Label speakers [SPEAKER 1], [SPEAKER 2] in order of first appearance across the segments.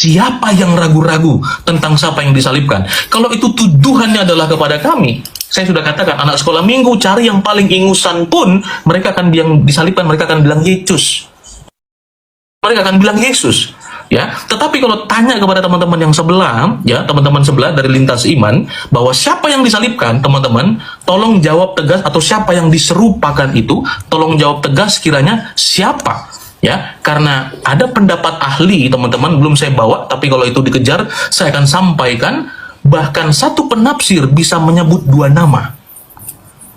[SPEAKER 1] siapa yang ragu-ragu tentang siapa yang disalibkan? Kalau itu tuduhannya adalah kepada kami, saya sudah katakan, anak sekolah minggu cari yang paling ingusan pun, mereka akan yang disalibkan, mereka akan bilang Yesus. Mereka akan bilang Yesus. Ya, tetapi kalau tanya kepada teman-teman yang sebelah, ya, teman-teman sebelah dari lintas iman, bahwa siapa yang disalibkan, teman-teman, tolong jawab tegas, atau siapa yang diserupakan itu, tolong jawab tegas kiranya siapa. Ya, karena ada pendapat ahli, teman-teman, belum saya bawa, tapi kalau itu dikejar, saya akan sampaikan, bahkan satu penafsir bisa menyebut dua nama.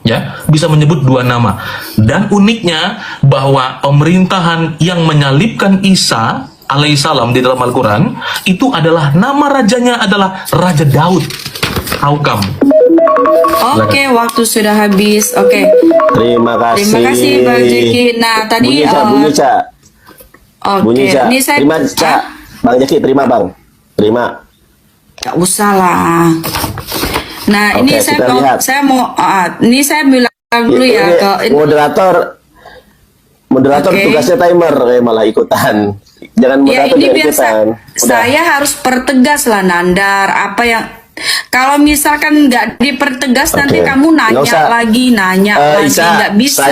[SPEAKER 1] Ya, bisa menyebut dua nama. Dan uniknya bahwa pemerintahan yang menyalibkan Isa alaihissalam di dalam Al-Quran itu adalah nama rajanya adalah Raja Daud. Haukam.
[SPEAKER 2] Oke, waktu sudah habis. Oke.
[SPEAKER 3] Terima kasih
[SPEAKER 2] Bang Jeki. Nah, tadi
[SPEAKER 3] bunyi Ca.
[SPEAKER 2] Oke, ini saya
[SPEAKER 3] terima Ca. Bang Jeki, terima Bang. Terima.
[SPEAKER 2] Gak usah lah. Nah,
[SPEAKER 3] Oke,
[SPEAKER 2] ini saya mau ini saya bilang dulu ya ke moderator
[SPEAKER 3] okay. Tugasnya timer, malah ikutan. Jangan moderator
[SPEAKER 2] ini biar
[SPEAKER 3] ikutan.
[SPEAKER 2] Saya harus pertegas lah, Nandar. Apa yang kalau misalkan nggak dipertegas nanti kamu nanya lagi nggak bisa.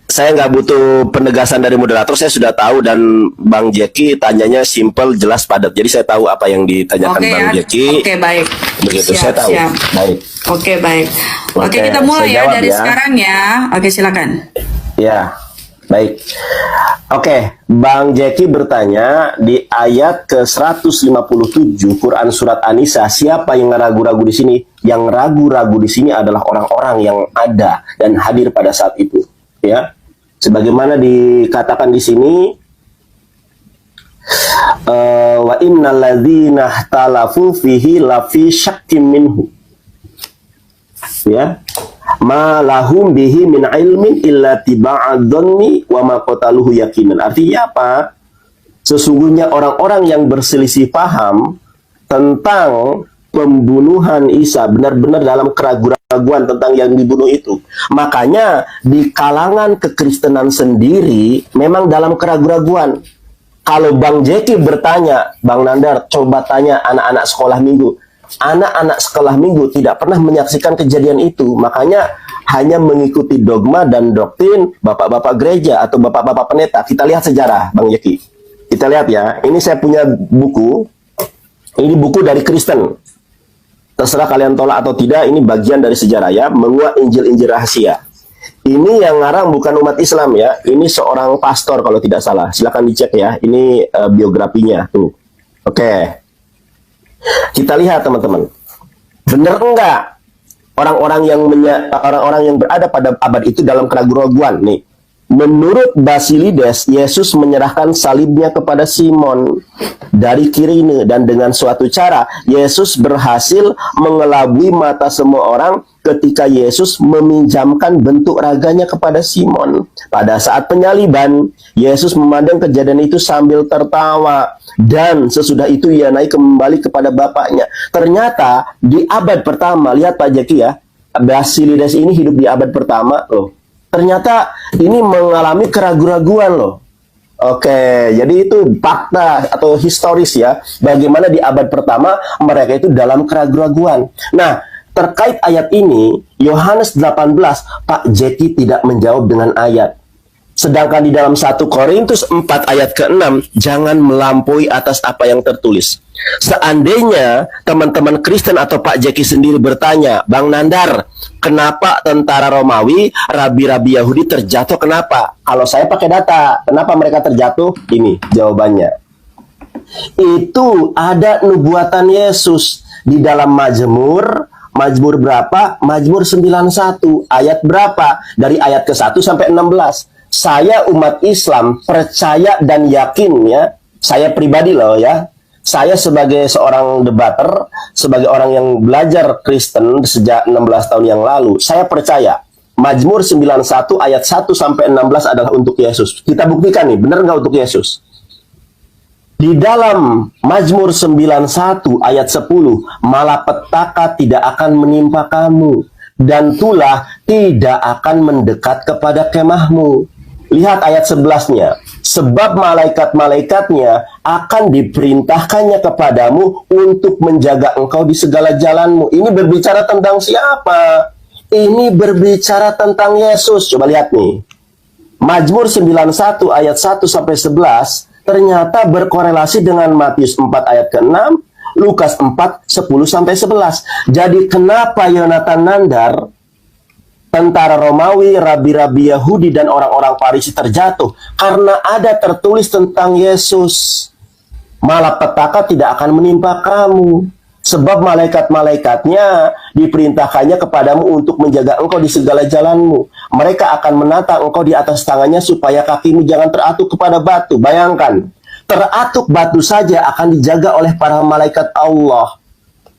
[SPEAKER 3] Saya nggak butuh penegasan dari moderator. Saya sudah tahu, dan Bang Jeki tanyanya simple, jelas, padat. Jadi saya tahu apa yang ditanyakan Bang Jeki.
[SPEAKER 2] Oke, baik.
[SPEAKER 3] Begitu, saya tahu. Baik.
[SPEAKER 2] Oke, baik. Oke, kita mulai ya dari sekarang ya. Oke, silakan.
[SPEAKER 3] Ya, baik. Oke, Bang Jeki bertanya di ayat ke-157 Quran Surat An-Nisa, siapa yang ragu-ragu di sini? Yang ragu-ragu di sini adalah orang-orang yang ada dan hadir pada saat itu. Ya, sebagaimana dikatakan di sini, wa innal ladzina ikhtalafu fihi lafi syakkim minhu. Ya, ma lahum bihi min ilmin illa tiba'adh-dhanni wa ma qataluhu yaqinan. Artinya apa? Sesungguhnya orang-orang yang berselisih paham tentang pembunuhan Isa, benar-benar dalam keraguan tentang yang dibunuh itu. Makanya di kalangan kekristenan sendiri memang dalam keraguan. Kalau Bang Jeki bertanya, Bang Nandar, coba tanya anak-anak sekolah minggu. Anak-anak sekolah minggu tidak pernah menyaksikan kejadian itu. Makanya hanya mengikuti dogma dan doktrin bapak-bapak gereja atau bapak-bapak pendeta. Kita lihat sejarah, Bang Jeki. Kita lihat ya, ini saya punya buku. Ini buku dari Kristen. Terserah kalian tolak atau tidak, ini bagian dari sejarah ya, menguak Injil-Injil rahasia. Ini yang ngarang bukan umat Islam ya, ini seorang pastor kalau tidak salah. Silakan dicek ya, ini biografinya tuh. Oke. Kita lihat teman-teman. Benar enggak orang-orang yang berada pada abad itu dalam keraguan nih? Menurut Basilides, Yesus menyerahkan salibnya kepada Simon dari Kirene, dan dengan suatu cara Yesus berhasil mengelabui mata semua orang ketika Yesus meminjamkan bentuk raganya kepada Simon. Pada saat penyaliban, Yesus memandang kejadian itu sambil tertawa, dan sesudah itu ia naik kembali kepada Bapaknya. Ternyata di abad pertama, lihat Pak Jeki ya, Basilides ini hidup di abad pertama loh. Ternyata ini mengalami keraguan-raguan loh. Oke, jadi itu fakta atau historis ya, bagaimana di abad pertama mereka itu dalam keraguan-raguan. Nah, terkait ayat ini, Yohanes 18, Pak Jeki tidak menjawab dengan ayat. Sedangkan di dalam 1 Korintus 4 ayat ke-6, jangan melampaui atas apa yang tertulis. Seandainya teman-teman Kristen atau Pak Jeki sendiri bertanya, Bang Nandar, kenapa tentara Romawi, rabi-rabi Yahudi terjatuh? Kenapa? Kalau saya pakai data, kenapa mereka terjatuh? Ini jawabannya. Itu ada nubuatan Yesus di dalam Mazmur berapa? Mazmur 91. Ayat berapa? Dari ayat ke-1 sampai 16. Saya umat Islam percaya dan yakin ya. Saya pribadi loh ya. Saya sebagai seorang debater, sebagai orang yang belajar Kristen sejak 16 tahun yang lalu, saya percaya Mazmur 91 ayat 1 sampai 16 adalah untuk Yesus. Kita buktikan nih, benar nggak untuk Yesus? Di dalam Mazmur 91 ayat 10, malapetaka tidak akan menimpa kamu, dan tulah tidak akan mendekat kepada kemahmu. Lihat ayat 11-nya. Sebab malaikat-malaikatnya akan diperintahkannya kepadamu untuk menjaga engkau di segala jalanmu. Ini berbicara tentang siapa? Ini berbicara tentang Yesus. Coba lihat nih. Mazmur 91 ayat 1 sampai 11 ternyata berkorelasi dengan Matius 4 ayat ke-6, Lukas 4 10 sampai 11. Jadi kenapa Yonatan Nandar, tentara Romawi, rabi-rabi Yahudi dan orang-orang Farisi terjatuh? Karena ada tertulis tentang Yesus. Malapetaka tidak akan menimpa kamu. Sebab malaikat-malaikatnya diperintahkannya kepadamu untuk menjaga engkau di segala jalanmu. Mereka akan menata engkau di atas tangannya supaya kakimu jangan teratuk kepada batu. Bayangkan, teratuk batu saja akan dijaga oleh para malaikat Allah.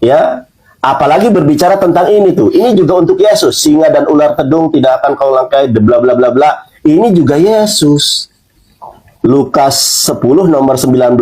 [SPEAKER 3] Ya, apalagi berbicara tentang ini tuh. Ini juga untuk Yesus. Singa dan ular tedung tidak akan kau langkai, bla bla bla bla. Ini juga Yesus. Lukas 10 nomor 19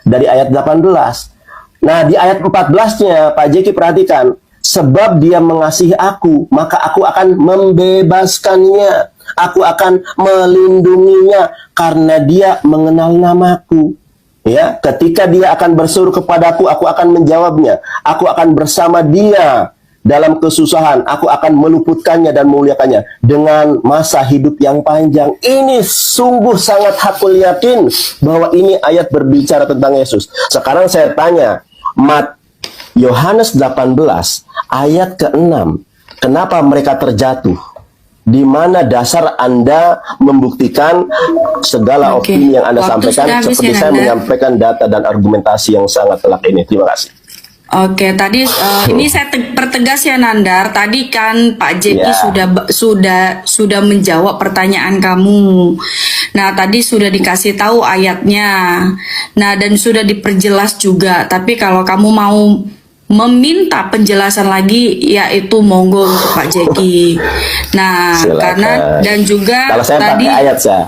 [SPEAKER 3] dari ayat 18. Nah, di ayat 14-nya, Pak Jeki perhatikan. Sebab dia mengasihi aku, maka aku akan membebaskannya. Aku akan melindunginya karena dia mengenal namaku. Ya, ketika dia akan berseru kepadaku, aku akan menjawabnya. Aku akan bersama dia dalam kesusahan. Aku akan meluputkannya dan memuliakannya dengan masa hidup yang panjang. Ini sungguh sangat hakul yakin bahwa ini ayat berbicara tentang Yesus. Sekarang saya tanya, Yohanes 18 ayat ke-6, kenapa mereka terjatuh? Di mana dasar Anda membuktikan segala opini yang Anda sampaikan, seperti saya menyampaikan data dan argumentasi yang sangat telak ini. Terima kasih.
[SPEAKER 2] Oke, tadi ini saya pertegas ya Nandar. Tadi kan Pak Jeki sudah menjawab pertanyaan kamu. Nah, tadi sudah dikasih tahu ayatnya. Nah, dan sudah diperjelas juga. Tapi kalau kamu mau meminta penjelasan lagi, yaitu monggo untuk Pak Jeki. Nah, silakan. Karena dan juga
[SPEAKER 3] kalau saya
[SPEAKER 2] tadi
[SPEAKER 3] pakai ayat saya.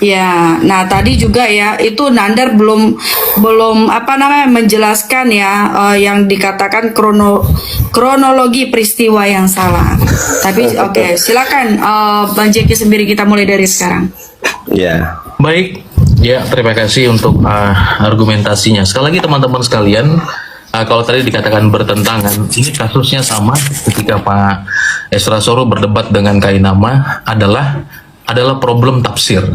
[SPEAKER 2] Ya, nah tadi juga ya itu Nandar belum menjelaskan ya yang dikatakan kronologi peristiwa yang salah. Tapi oke, silakan Bang Jeki sendiri, kita mulai dari sekarang.
[SPEAKER 3] Ya.
[SPEAKER 1] Baik, ya terima kasih untuk argumentasinya. Sekali lagi teman-teman sekalian, kalau tadi dikatakan bertentangan, ini kasusnya sama ketika Pak Esra Soro berdebat dengan Kainama adalah problem tafsir.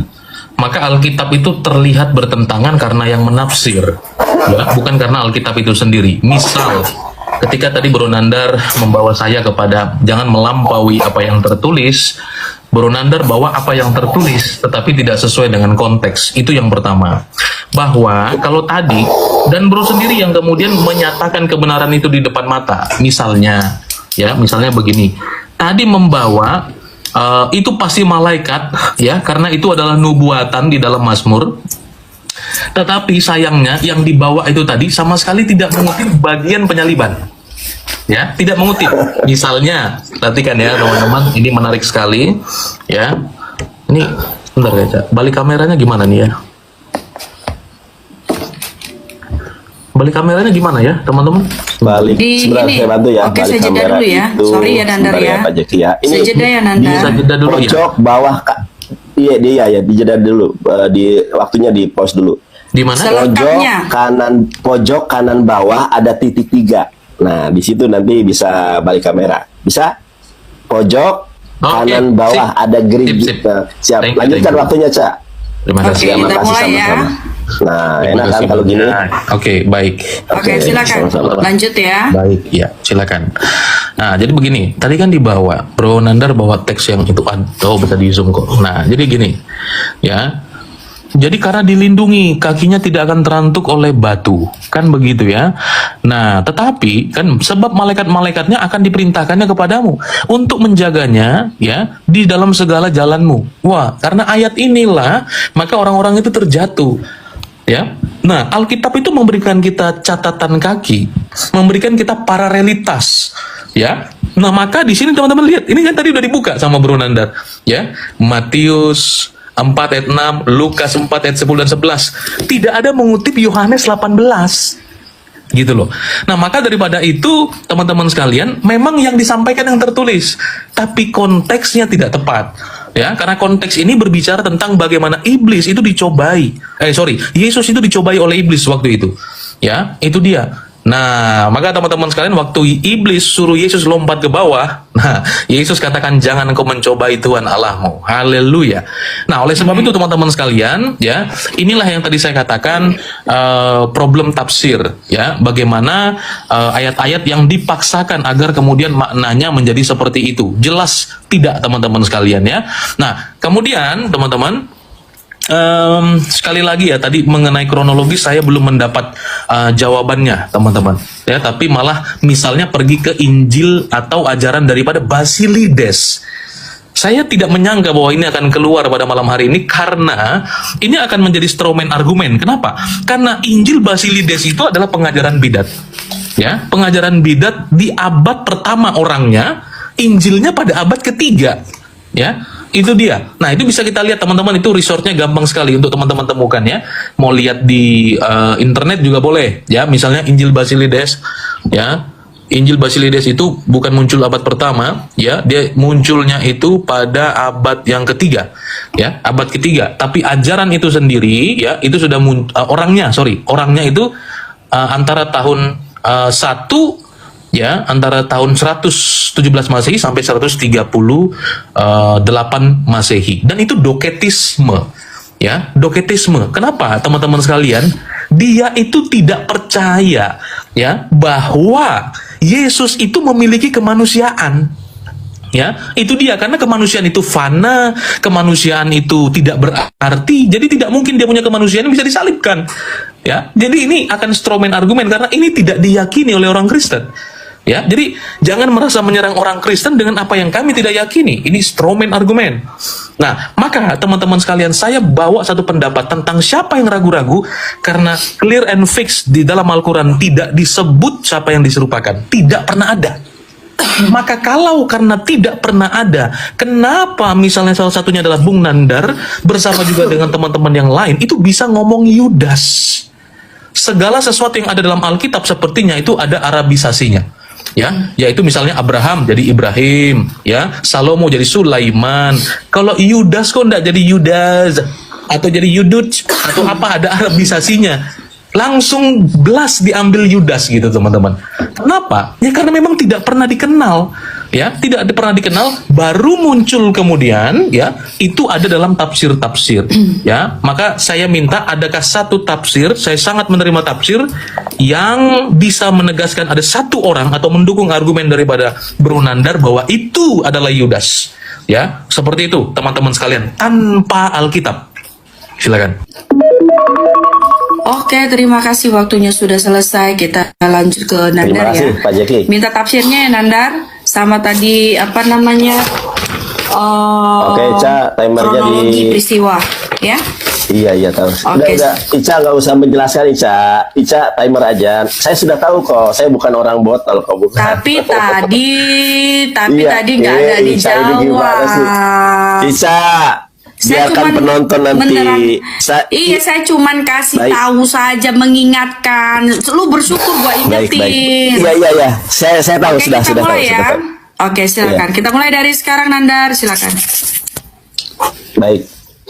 [SPEAKER 1] Maka Alkitab itu terlihat bertentangan karena yang menafsir, ya, bukan karena Alkitab itu sendiri. Misal, ketika tadi Bro Nandar membawa saya kepada jangan melampaui apa yang tertulis, Bro Nandar bawa apa yang tertulis, tetapi tidak sesuai dengan konteks. Itu yang pertama. Bahwa kalau tadi, dan Bro sendiri yang kemudian menyatakan kebenaran itu di depan mata, misalnya begini, tadi membawa itu pasti malaikat, ya, karena itu adalah nubuatan di dalam Mazmur. Tetapi sayangnya yang dibawa itu tadi sama sekali tidak mengutip bagian penyaliban, ya, tidak mengutip. Misalnya, perhatikan ya teman-teman, ini menarik sekali, ya. Ini, bentar ya, Cak. Balik kameranya gimana nih ya? Balik kameranya gimana ya, teman-teman?
[SPEAKER 3] Balik, sebentar saya bantu ya.
[SPEAKER 2] Oke, saya jeda dulu ya. Sorry ya, Nandar ya.
[SPEAKER 3] Pak Jeki ya. Ini
[SPEAKER 2] saya jeda ya, Nandar.
[SPEAKER 1] Bisa jeda dulu ya.
[SPEAKER 3] Pojok bawah, iya, dijeda dulu. Di waktunya di pause dulu.
[SPEAKER 1] Di mana?
[SPEAKER 3] Pojok kanan bawah ada titik 3. Nah, di situ nanti bisa balik kamera. Bisa? Pojok kanan bawah ada gerigi. Nah, siap. Lanjutkan waktunya, Cak.
[SPEAKER 1] Terima kasih.
[SPEAKER 2] Oke, kita mulai ya.
[SPEAKER 3] Nah, enak kan kalau gini?
[SPEAKER 1] Oke, baik.
[SPEAKER 2] Oke, silakan. Lanjut ya.
[SPEAKER 1] Baik, ya, silakan. Nah, jadi begini, tadi kan dibawa, Bro Nandar bawa teks yang itu, bisa di zoom kok. Nah, jadi gini, ya. Jadi karena dilindungi, kakinya tidak akan terantuk oleh batu, kan begitu ya. Nah, tetapi kan sebab malaikat-malaikatnya akan diperintahkannya kepadamu untuk menjaganya, ya, di dalam segala jalanmu. Wah, karena ayat inilah maka orang-orang itu terjatuh. Ya, nah Alkitab itu memberikan kita catatan kaki, memberikan kita paralelitas, ya. Nah maka di sini teman-teman lihat, ini kan tadi udah dibuka sama Bro Nandar, ya. Matius 4 ayat 6, Lukas 4 ayat 10 dan 11, tidak ada mengutip Yohanes 18. Gitu loh. Nah, maka daripada itu, teman-teman sekalian, memang yang disampaikan yang tertulis, tapi konteksnya tidak tepat. Ya, karena konteks ini berbicara tentang bagaimana iblis itu dicobai. Yesus itu dicobai oleh iblis waktu itu. Ya, itu dia. Nah, maka teman-teman sekalian, waktu iblis suruh Yesus lompat ke bawah, nah, Yesus katakan, jangan engkau mencobai Tuhan Allahmu. Haleluya. Nah, oleh sebab itu teman-teman sekalian, ya, inilah yang tadi saya katakan, problem tafsir, ya, bagaimana ayat-ayat yang dipaksakan agar kemudian maknanya menjadi seperti itu. Jelas tidak, teman-teman sekalian, ya. Nah, kemudian teman-teman, sekali lagi ya, tadi mengenai kronologis saya belum mendapat jawabannya, teman-teman. Ya, tapi malah misalnya pergi ke Injil atau ajaran daripada Basilides. Saya tidak menyangka bahwa ini akan keluar pada malam hari ini, karena ini akan menjadi strawman argumen. Kenapa? Karena Injil Basilides itu adalah pengajaran bidat. Ya, pengajaran bidat di abad pertama orangnya, Injilnya pada abad ketiga. Ya, itu dia. Nah, itu bisa kita lihat, teman-teman, itu resource-nya gampang sekali untuk teman-teman temukan, ya. Mau lihat di internet juga boleh, ya. Misalnya Injil Basilides, ya. Injil Basilides itu bukan muncul abad pertama, ya. Dia munculnya itu pada abad yang ketiga, ya, abad ketiga. Tapi ajaran itu sendiri, ya, itu sudah orangnya itu antara tahun 1, ya, antara tahun 117 Masehi sampai 138 Masehi. Dan itu doketisme. Ya, doketisme. Kenapa, teman-teman sekalian? Dia itu tidak percaya, ya, bahwa Yesus itu memiliki kemanusiaan. Ya, itu dia, karena kemanusiaan itu fana, kemanusiaan itu tidak berarti, jadi tidak mungkin dia punya kemanusiaan yang bisa disalibkan. Ya, jadi ini akan strawman argumen, karena ini tidak diyakini oleh orang Kristen. Ya, jadi jangan merasa menyerang orang Kristen dengan apa yang kami tidak yakini. Ini strawman argumen. Nah, maka teman-teman sekalian, saya bawa satu pendapat tentang siapa yang ragu-ragu, karena clear and fix di dalam Al-Quran tidak disebut siapa yang diserupakan. Tidak pernah ada. Maka kalau karena tidak pernah ada, kenapa misalnya salah satunya adalah Bung Nandar bersama juga dengan teman-teman yang lain itu bisa ngomong Yudas? Segala sesuatu yang ada dalam Alkitab sepertinya itu ada arabisasinya. Ya, yaitu misalnya Abraham jadi Ibrahim, ya, Salomo jadi Sulaiman. Kalau Yudas kok enggak jadi Yudas atau jadi Yudut atau apa, ada arabisasinya. Langsung belas diambil Yudas gitu, teman-teman. Kenapa? Ya karena memang tidak pernah dikenal. Ya, tidak pernah dikenal, baru muncul kemudian, ya, itu ada dalam tafsir-tafsir. Ya, maka saya minta, adakah satu tafsir, saya sangat menerima tafsir yang bisa menegaskan ada satu orang atau mendukung argumen daripada Bro Nandar bahwa itu adalah Yudas. Ya, seperti itu, teman-teman sekalian, tanpa Alkitab. Silakan.
[SPEAKER 2] Oke, terima kasih, waktunya sudah selesai. Kita lanjut ke Nandar.
[SPEAKER 3] Terima kasih,
[SPEAKER 2] ya.
[SPEAKER 3] Pak Jeki.
[SPEAKER 2] Minta tafsirnya ya, Nandar. Sama tadi apa namanya?
[SPEAKER 3] Oke, Ica, timernya
[SPEAKER 2] kronologi peristiwa, ya.
[SPEAKER 3] Iya, tahu.
[SPEAKER 2] Oke.
[SPEAKER 3] Udah, Ica nggak usah menjelaskan, Ica timer aja. Saya sudah tahu kok, saya bukan orang bot kalau kau bukan.
[SPEAKER 2] Tapi tadi
[SPEAKER 3] Iya,
[SPEAKER 2] tadi nggak ada
[SPEAKER 3] Ica ini gimana sih?
[SPEAKER 2] dijawab.
[SPEAKER 3] Ica,
[SPEAKER 2] Saya
[SPEAKER 3] biarkan
[SPEAKER 2] cuman
[SPEAKER 3] penonton nanti.
[SPEAKER 2] Iya, saya cuman kasih
[SPEAKER 3] Baik.
[SPEAKER 2] tahu saja, mengingatkan. Lu bersyukur gua
[SPEAKER 3] Baik.
[SPEAKER 2] ingetin.
[SPEAKER 3] Iya. Saya tahu,
[SPEAKER 2] Oke,
[SPEAKER 3] sudah
[SPEAKER 2] kita mulai
[SPEAKER 3] tahu.
[SPEAKER 2] ya. Oke, silakan. Kita mulai dari sekarang, Nandar. Silakan.
[SPEAKER 3] Baik.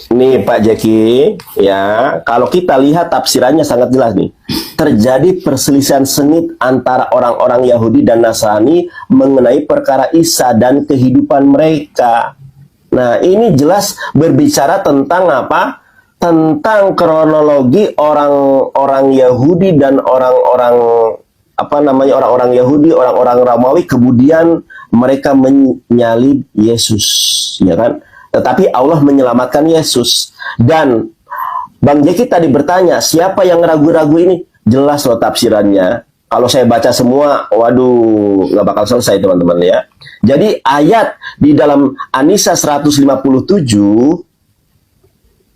[SPEAKER 3] Nih Pak Jeki, ya, kalau kita lihat tafsirannya sangat jelas nih. Terjadi perselisihan sengit antara orang-orang Yahudi dan Nasrani mengenai perkara Isa dan kehidupan mereka. Nah, ini jelas berbicara tentang apa? Tentang kronologi orang-orang Yahudi dan orang-orang Yahudi, orang-orang Romawi, kemudian mereka menyalib Yesus, ya kan? Tetapi Allah menyelamatkan Yesus. Dan Bang Jeki tadi bertanya, siapa yang ragu-ragu ini? Jelas loh tafsirannya. Kalau saya baca semua, waduh, nggak bakal selesai, teman-teman, ya. Jadi ayat di dalam An-Nisa 157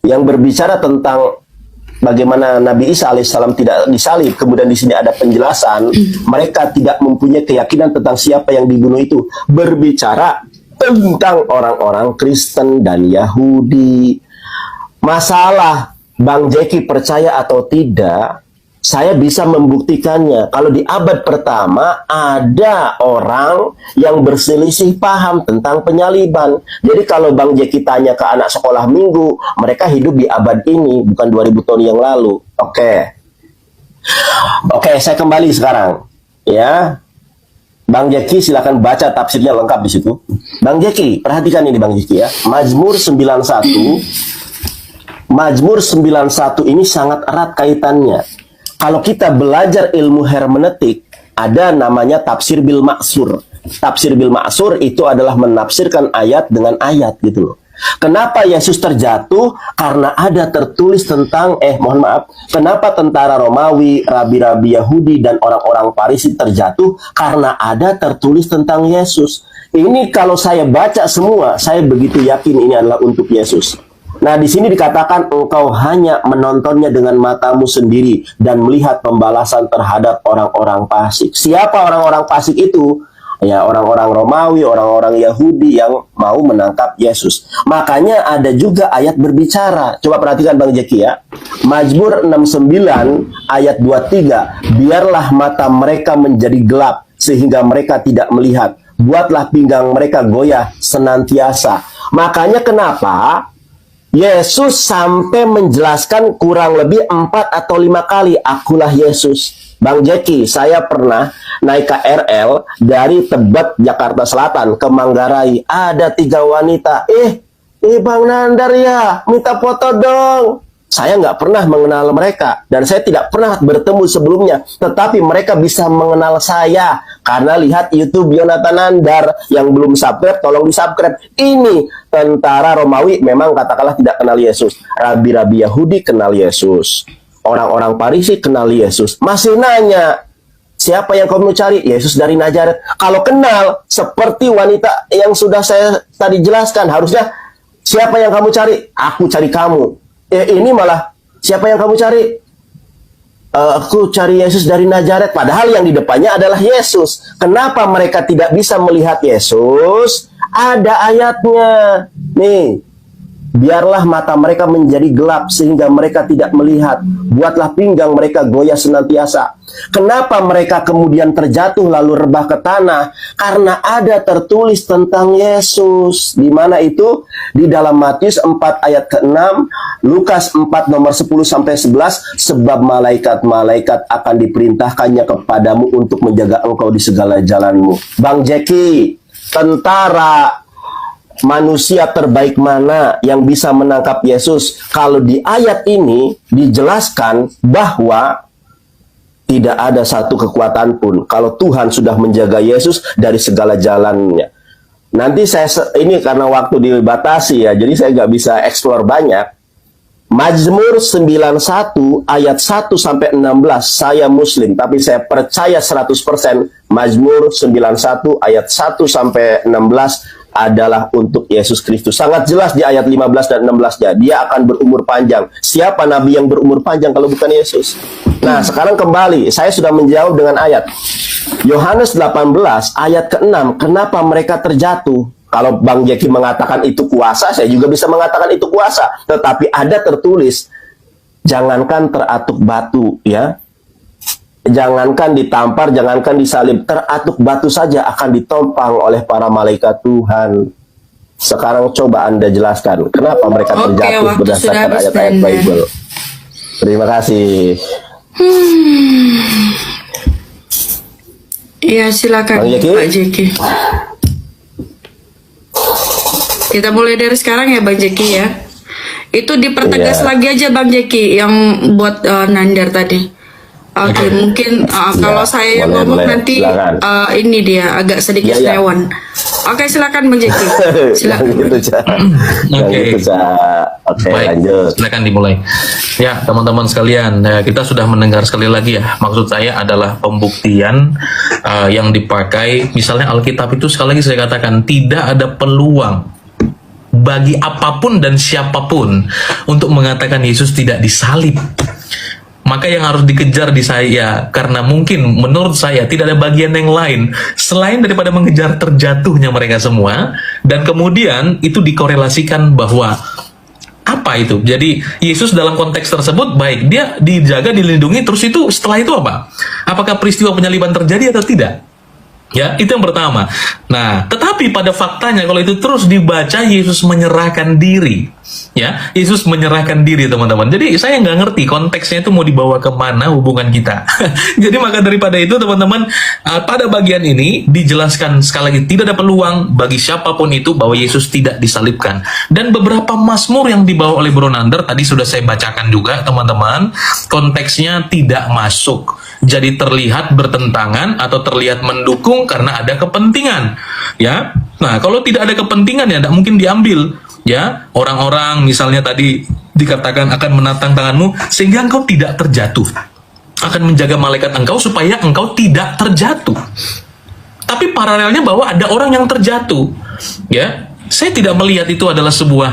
[SPEAKER 3] yang berbicara tentang bagaimana Nabi Isa alaihissalam tidak disalib, kemudian di sini ada penjelasan mereka tidak mempunyai keyakinan tentang siapa yang dibunuh itu, berbicara tentang orang-orang Kristen dan Yahudi. Masalah Bang Jeki percaya atau tidak, Saya bisa membuktikannya. Kalau di abad pertama ada orang yang berselisih paham tentang penyaliban. Jadi kalau Bang Jeki tanya ke anak sekolah minggu, mereka hidup di abad ini, bukan 2000 tahun yang lalu. Oke, saya kembali sekarang. Ya, Bang Jeki silakan baca tafsirnya lengkap di situ. Bang Jeki, perhatikan ini Bang Jeki ya. Mazmur 91 ini sangat erat kaitannya. Kalau kita belajar ilmu hermeneutik, ada namanya tafsir bil maksur. Tafsir bil maksur itu adalah menafsirkan ayat dengan ayat gitu loh. Kenapa Yesus terjatuh? Karena ada tertulis tentang, kenapa tentara Romawi, rabi-rabi Yahudi, dan orang-orang Farisi terjatuh? Karena ada tertulis tentang Yesus. Ini kalau saya baca semua, saya begitu yakin ini adalah untuk Yesus. Nah, di sini dikatakan engkau hanya menontonnya dengan matamu sendiri dan melihat pembalasan terhadap orang-orang fasik. Siapa orang-orang fasik itu? Ya, orang-orang Romawi, orang-orang Yahudi yang mau menangkap Yesus. Makanya ada juga ayat berbicara. Coba perhatikan Bang Jeki ya. Mazmur 69 ayat 23. Biarlah mata mereka menjadi gelap sehingga mereka tidak melihat. Buatlah pinggang mereka goyah senantiasa. Makanya kenapa Yesus sampai menjelaskan kurang lebih 4 atau 5 kali, akulah Yesus. Bang Jeki, saya pernah naik KRL dari Tebet, Jakarta Selatan ke Manggarai. Ada 3 wanita. Bang Nandar ya, minta foto dong. Saya nggak pernah mengenal mereka. Dan saya tidak pernah bertemu sebelumnya. Tetapi mereka bisa mengenal saya. Karena lihat YouTube Yonatan Nandar. Yang belum subscribe, tolong di-subscribe. Ini tentara Romawi memang katakanlah tidak kenal Yesus. Rabi-rabi Yahudi kenal Yesus. Orang-orang Farisi kenal Yesus. Masih nanya, siapa yang kamu cari? Yesus dari Nazaret. Kalau kenal, seperti wanita yang sudah saya tadi jelaskan. Harusnya, siapa yang kamu cari? Aku cari kamu. Ini malah, siapa yang kamu cari? Aku cari Yesus dari Nazaret. Padahal yang di depannya adalah Yesus. Kenapa mereka tidak bisa melihat Yesus? Ada ayatnya. Nih, biarlah mata mereka menjadi gelap sehingga mereka tidak melihat. Buatlah pinggang mereka goyah senantiasa. Kenapa mereka kemudian terjatuh lalu rebah ke tanah? Karena ada tertulis tentang Yesus. Di mana itu? Di dalam Matius 4 ayat ke-6, Lukas 4 nomor 10-11, sebab malaikat-malaikat akan diperintahkannya kepadamu untuk menjaga engkau di segala jalanmu. Bang Jeki, tentara manusia terbaik mana yang bisa menangkap Yesus? Kalau di ayat ini dijelaskan bahwa tidak ada satu kekuatan pun kalau Tuhan sudah menjaga Yesus dari segala jalannya. Nanti ini karena waktu dibatasi ya, jadi saya nggak bisa eksplor banyak. Mazmur 91 ayat 1-16, saya Muslim, tapi saya percaya 100% Mazmur 91 ayat 1-16 adalah untuk Yesus Kristus. Sangat jelas di ayat 15 dan 16-nya. Dia akan berumur panjang. Siapa nabi yang berumur panjang kalau bukan Yesus? Nah, sekarang kembali. Saya sudah menjawab dengan ayat. Yohanes 18 ayat ke-6. Kenapa mereka terjatuh? Kalau Bang Jeki mengatakan itu kuasa, saya juga bisa mengatakan itu kuasa. Tetapi ada tertulis, jangankan teratuk batu, ya. Jangankan ditampar, jangankan disalib, teratuk batu saja akan ditompang oleh para malaikat Tuhan. Sekarang coba Anda jelaskan, kenapa mereka terjatuh berdasarkan ayat-ayat Bible. Terima kasih.
[SPEAKER 2] Iya, silakan Pak Jeki. Kita mulai dari sekarang ya Bang Jeki ya. Itu dipertegas lagi aja Bang Jeki yang buat Nandar tadi. Oke, mungkin kalau saya yang ngomong nanti ini dia agak sedikit senewan. Oke, silakan Bang Jeki. Silakan.
[SPEAKER 1] Oke,
[SPEAKER 3] lanjut.
[SPEAKER 1] Silakan dimulai. Ya, teman-teman sekalian, kita sudah mendengar sekali lagi ya. Maksud saya adalah pembuktian yang dipakai. Misalnya Alkitab itu sekali lagi saya katakan tidak ada peluang bagi apapun dan siapapun untuk mengatakan Yesus tidak disalib. Maka yang harus dikejar di saya, karena mungkin menurut saya tidak ada bagian yang lain selain daripada mengejar terjatuhnya mereka semua, dan kemudian itu dikorelasikan bahwa apa apa itu? Jadi Yesus dalam konteks tersebut baik dia dijaga, dilindungi, terus itu setelah itu apa? Apakah peristiwa penyaliban terjadi atau tidak? Ya, itu yang pertama. Nah, tetapi pada faktanya kalau itu terus dibaca, Yesus menyerahkan diri. Ya, Yesus menyerahkan diri, teman-teman. Jadi saya nggak ngerti konteksnya itu mau dibawa kemana hubungan kita. Jadi maka daripada itu, teman-teman, pada bagian ini dijelaskan sekali lagi tidak ada peluang bagi siapapun itu bahwa Yesus tidak disalibkan. Dan beberapa mazmur yang dibawa oleh Bro Nander tadi sudah saya bacakan juga, teman-teman. Konteksnya tidak masuk. Jadi terlihat bertentangan atau terlihat mendukung karena ada kepentingan, ya. Nah, kalau tidak ada kepentingan ya tidak mungkin diambil, ya. Orang-orang misalnya tadi dikatakan akan menatang tanganmu sehingga engkau tidak terjatuh, akan menjaga malaikat engkau supaya engkau tidak terjatuh. Tapi paralelnya bahwa ada orang yang terjatuh, ya. Saya tidak melihat itu adalah sebuah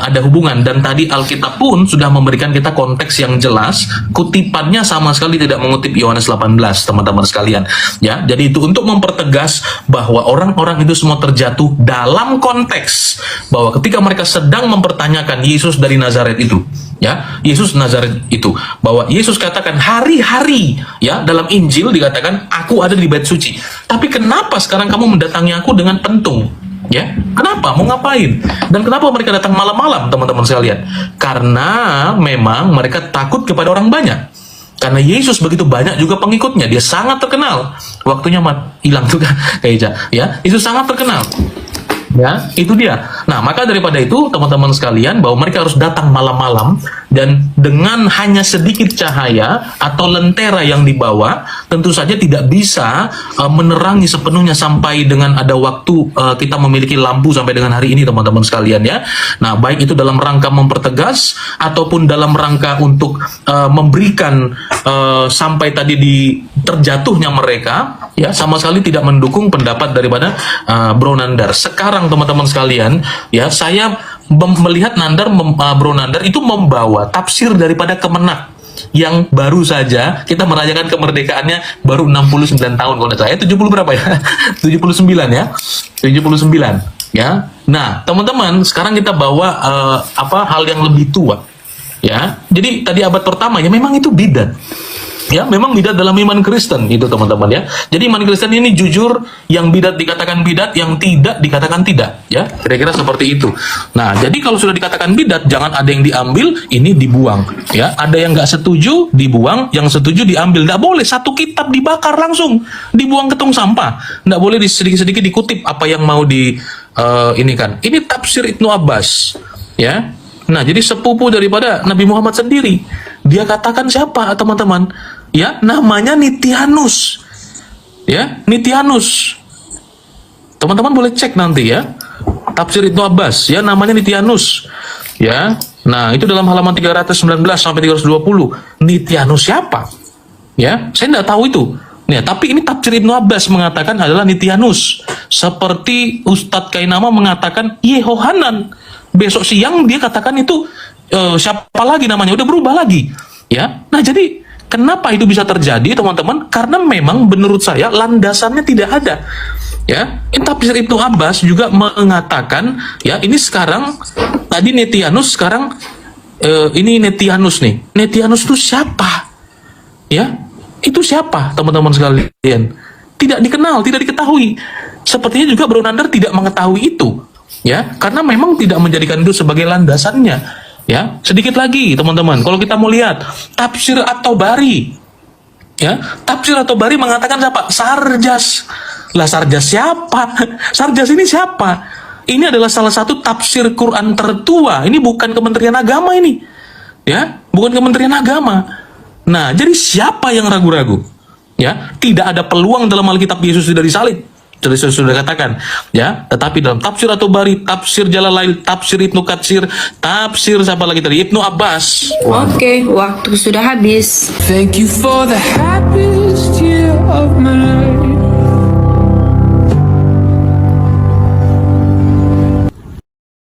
[SPEAKER 1] ada hubungan, dan tadi Alkitab pun sudah memberikan kita konteks yang jelas. Kutipannya sama sekali tidak mengutip Yohanes 18, teman-teman sekalian. Ya, jadi itu untuk mempertegas bahwa orang-orang itu semua terjatuh dalam konteks bahwa ketika mereka sedang mempertanyakan Yesus dari Nazaret itu, ya, Yesus Nazaret itu, bahwa Yesus katakan hari-hari, ya, dalam Injil dikatakan aku ada di bait suci. Tapi kenapa sekarang kamu mendatangi aku dengan pentung? Ya, kenapa? Mau ngapain? Dan kenapa mereka datang malam-malam, teman-teman sekalian? Karena memang mereka takut kepada orang banyak. Karena Yesus begitu banyak juga pengikutnya, dia sangat terkenal. Waktunya hilang tuh kan, kayaknya. Ya, itu sangat terkenal. Ya, itu dia. Nah, maka daripada itu, teman-teman sekalian, bahwa mereka harus datang malam-malam dan dengan hanya sedikit cahaya atau lentera yang dibawa, tentu saja tidak bisa menerangi sepenuhnya sampai dengan ada waktu kita memiliki lampu sampai dengan hari ini, teman-teman sekalian, ya. Nah, baik itu dalam rangka mempertegas ataupun dalam rangka untuk memberikan sampai tadi di terjatuhnya mereka, ya, sama sekali tidak mendukung pendapat daripada Bro Nandar. Sekarang teman-teman sekalian, ya, saya melihat Bro Nandar itu membawa tafsir daripada Kemenak yang baru saja kita merayakan kemerdekaannya baru 69 tahun kalau tidak salah. 70 berapa ya? 79 ya. 79 ya. Nah, teman-teman, sekarang kita bawa hal yang lebih tua. Ya. Jadi tadi abad pertama ya memang itu bidat. Ya, memang bidat dalam iman Kristen itu, teman-teman, ya. Jadi iman Kristen ini jujur, yang bidat dikatakan bidat, yang tidak dikatakan tidak, ya. Kira-kira seperti itu. Nah, jadi kalau sudah dikatakan bidat, jangan ada yang diambil, ini dibuang, ya. Ada yang nggak setuju, dibuang, yang setuju diambil. Nggak boleh satu kitab dibakar langsung, dibuang ke tong sampah. Nggak boleh sedikit-sedikit dikutip apa yang mau ini kan. Ini tafsir Ibnu Abbas, ya. Nah, jadi sepupu daripada Nabi Muhammad sendiri. Dia katakan siapa, teman-teman? Ya, namanya Nitianus. Ya, Nitianus. Teman-teman boleh cek nanti ya. Tafsir Ibnu Abbas, ya, namanya Nitianus. Ya. Nah, itu dalam halaman 319 sampai 320. Nitianus siapa? Ya, saya tidak tahu itu. Ya, tapi ini tafsir Ibnu Abbas mengatakan adalah Nitianus. Seperti Ustadz Kainama mengatakan Yehohanan. Besok siang dia katakan itu siapa lagi namanya, udah berubah lagi, ya. Nah, jadi kenapa itu bisa terjadi, teman-teman? Karena memang menurut saya landasannya tidak ada, ya. Tafsir Ibnu Abbas juga mengatakan, ya, ini sekarang tadi Netianus, sekarang ini Netianus nih. Netianus itu siapa? Ya, itu siapa, teman-teman sekalian? Tidak dikenal, tidak diketahui. Sepertinya juga Bro Nander tidak mengetahui itu. Ya, karena memang tidak menjadikan itu sebagai landasannya. Ya, sedikit lagi teman-teman, kalau kita mau lihat tafsir At-Tabari, ya, tafsir At-Tabari mengatakan siapa? Sarjas. Lah, Sarjas siapa? Sarjas ini siapa? Ini adalah salah satu tafsir Quran tertua. Ini bukan Kementerian Agama ini, ya, bukan Kementerian Agama. Nah, jadi siapa yang ragu-ragu? Ya, tidak ada peluang dalam Alkitab Yesus tidak disalib. Jadi saya sudah katakan, ya. Tetapi dalam tafsir At-Tabari, tafsir Jalalain, tafsir Ibnu Katsir, tafsir siapa lagi tadi? Ibnu Abbas.
[SPEAKER 2] Oke, waktu sudah habis.
[SPEAKER 4] Thank you for the happiest year of my life.